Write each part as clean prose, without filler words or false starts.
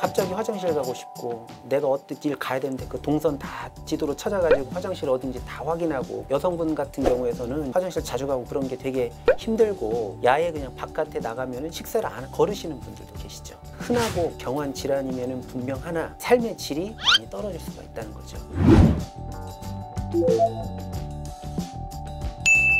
갑자기 화장실 가고 싶고 내가 어디 가야 되는데 그 동선 다 지도로 찾아가지고 화장실 어딘지 다 확인하고, 여성분 같은 경우에서는 화장실 자주 가고 그런 게 되게 힘들고 야외 그냥 바깥에 나가면 식사를 안 거르시는 분들도 계시죠. 흔하고 경한 질환이면 분명 하나 삶의 질이 많이 떨어질 수가 있다는 거죠.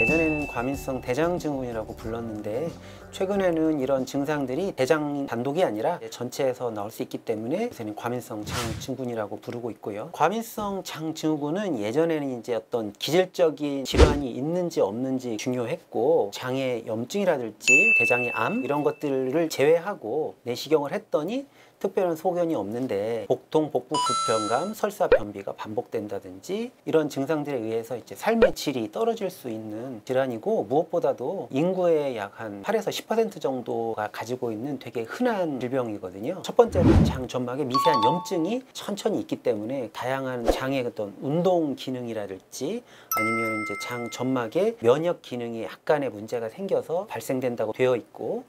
예전에는 과민성 대장증후군이라고 불렀는데 최근에는 이런 증상들이 대장 단독이 아니라 전체에서 나올 수 있기 때문에 요새는 과민성 장증후군이라고 부르고 있고요. 과민성 장증후군은 예전에는 이제 어떤 기질적인 질환이 있는지 없는지 중요했고, 장의 염증이라든지 대장의 암 이런 것들을 제외하고 내시경을 했더니 특별한 소견이 없는데 복통, 복부 불편감, 설사, 변비가 반복된다든지 이런 증상들에 의해서 이제 삶의 질이 떨어질 수 있는 질환이고, 무엇보다도 인구의 약 한 8에서 10% 정도가 가지고 있는 되게 흔한 질병이거든요. 첫 번째는 장 점막에 미세한 염증이 천천히 있기 때문에 다양한 장의 어떤 운동 기능이라든지 아니면 이제 장 점막의 면역 기능이 약간의 문제가 생겨서 발생된다고 되어 있고,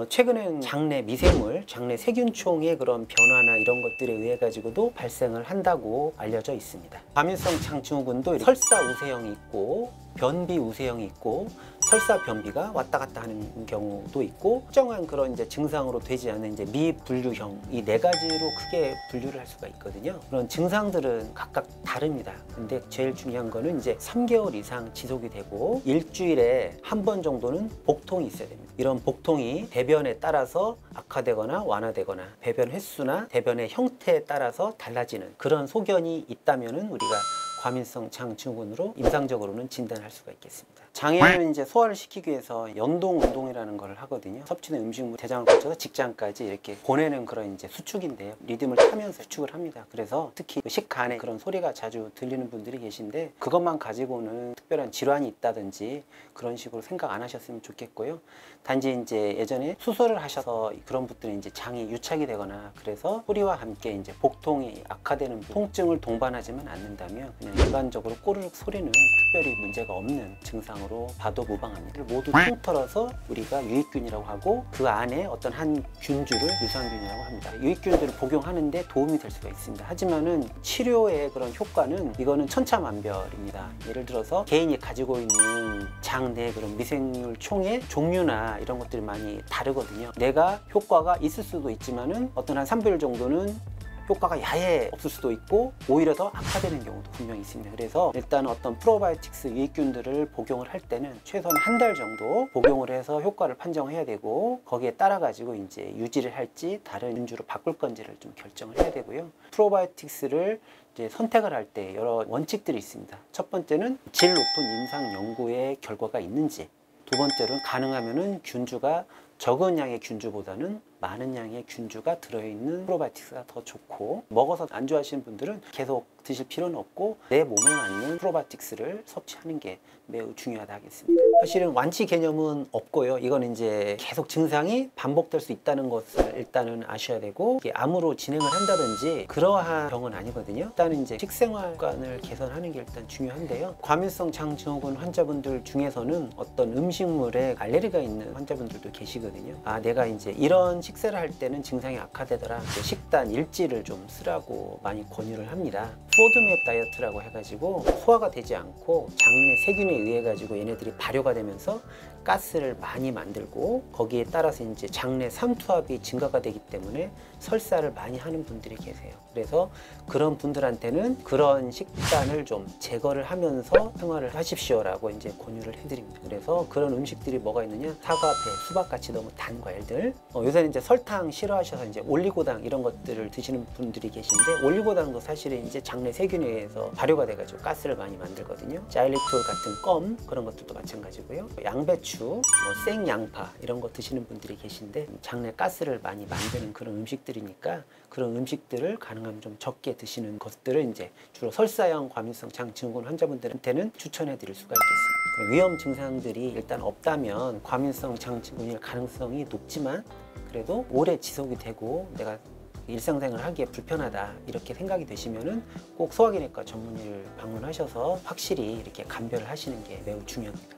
최근에는 장내 미생물, 장내 세균총의 그런 변화나 이런 것들에 의해 가지고도 발생을 한다고 알려져 있습니다. 과민성 장증후군도 설사 우세형이 있고 변비 우세형이 있고 설사 변비가 왔다 갔다 하는 경우도 있고, 특정한 그런 이제 증상으로 되지 않는 이제 미분류형, 이 네 가지로 크게 분류를 할 수가 있거든요. 그런 증상들은 각각 다릅니다. 근데 제일 중요한 거는 이제 3개월 이상 지속이 되고 일주일에 한 번 정도는 복통이 있어야 됩니다. 이런 복통이 배변에 따라서 악화되거나 완화되거나 배변 횟수나 배변의 형태에 따라서 달라지는 그런 소견이 있다면은 우리가 과민성 장증후군으로 임상적으로는 진단할 수가 있겠습니다. 장에는 이제 소화를 시키기 위해서 연동 운동이라는 걸 하거든요. 섭취된 음식물 대장을 거쳐서 직장까지 이렇게 보내는 그런 이제 수축인데요. 리듬을 타면서 수축을 합니다. 그래서 특히 식간에 그런 소리가 자주 들리는 분들이 계신데 그것만 가지고는 특별한 질환이 있다든지 그런 식으로 생각 안 하셨으면 좋겠고요. 단지 이제 예전에 수술을 하셔서 그런 분들은 이제 장이 유착이 되거나 그래서 소리와 함께 이제 복통이 악화되는 통증을 동반하지만 않는다면 그냥 일반적으로 꼬르륵 소리는 특별히 문제가 없는 증상으로 봐도 무방합니다. 모두 통틀어서 우리가 유익균이라고 하고 그 안에 어떤 한 균주를 유산균이라고 합니다. 유익균들을 복용하는데 도움이 될 수가 있습니다. 하지만은 치료의 그런 효과는 이거는 천차만별입니다. 예를 들어서 개인이 가지고 있는 장 내 그런 미생물 총의 종류나 이런 것들이 많이 다르거든요. 내가 효과가 있을 수도 있지만은 어떤 한 3개월 정도는 효과가 야해 없을 수도 있고 오히려 더 악화되는 경우도 분명히 있습니다. 그래서 일단 어떤 프로바이오틱스 유익균들을 복용을 할 때는 최소한 한 달 정도 복용을 해서 효과를 판정해야 되고, 거기에 따라 가지고 이제 유지를 할지 다른 균주로 바꿀 건지를 좀 결정을 해야 되고요. 프로바이오틱스를 이제 선택을 할 때 여러 원칙들이 있습니다. 첫 번째는 질 높은 임상 연구의 결과가 있는지, 두 번째로는 가능하면은 균주가 적은 양의 균주보다는 많은 양의 균주가 들어있는 프로바이오틱스가 더 좋고, 먹어서 안 좋아하시는 분들은 계속 드실 필요는 없고 내 몸에 맞는 프로바이오틱스를 섭취하는 게 매우 중요하다 하겠습니다. 사실은 완치 개념은 없고요. 이건 이제 계속 증상이 반복될 수 있다는 것을 일단은 아셔야 되고, 암으로 진행을 한다든지 그러한 병은 아니거든요. 일단은 이제 식생활관을 개선하는 게 일단 중요한데요. 과민성 장증후군 환자분들 중에서는 어떤 음식물에 알레르기가 있는 환자분들도 계시거든요. 아, 내가 이제 이런 식사를 할 때는 증상이 악화되더라. 식단 일지를 좀 쓰라고 많이 권유를 합니다. 포드맵 다이어트라고 해가지고 소화가 되지 않고 장내 세균에 의해 가지고 얘네들이 발효가 되면서 가스를 많이 만들고 거기에 따라서 이제 장내 삼투압이 증가가 되기 때문에 설사를 많이 하는 분들이 계세요. 그래서 그런 분들한테는 그런 식단을 좀 제거를 하면서 생활을 하십시오라고 이제 권유를 해드립니다. 그래서 그런 음식들이 뭐가 있느냐, 사과, 배, 수박같이 너무 단 과일들, 요새는 이제 설탕 싫어하셔서 이제 올리고당 이런 것들을 드시는 분들이 계신데, 올리고당도 사실은 이제 장내 세균에 의해서 발효가 돼가지고 가스를 많이 만들거든요. 자일리톨 같은 껌 그런 것들도 마찬가지고요. 양배추, 생양파 이런 거 드시는 분들이 계신데 장내 가스를 많이 만드는 그런 음식들이니까 그런 음식들을 가능하면 좀 적게 드시는 것들을 이제 주로 설사형 과민성 장증후군 환자분들한테는 추천해 드릴 수가 있겠습니다. 그럼 위험 증상들이 일단 없다면 과민성 장증후군일 가능성이 높지만 그래도 오래 지속이 되고 내가 일상생활을 하기에 불편하다 이렇게 생각이 되시면은 꼭 소화기내과 전문의를 방문하셔서 확실히 이렇게 감별을 하시는 게 매우 중요합니다.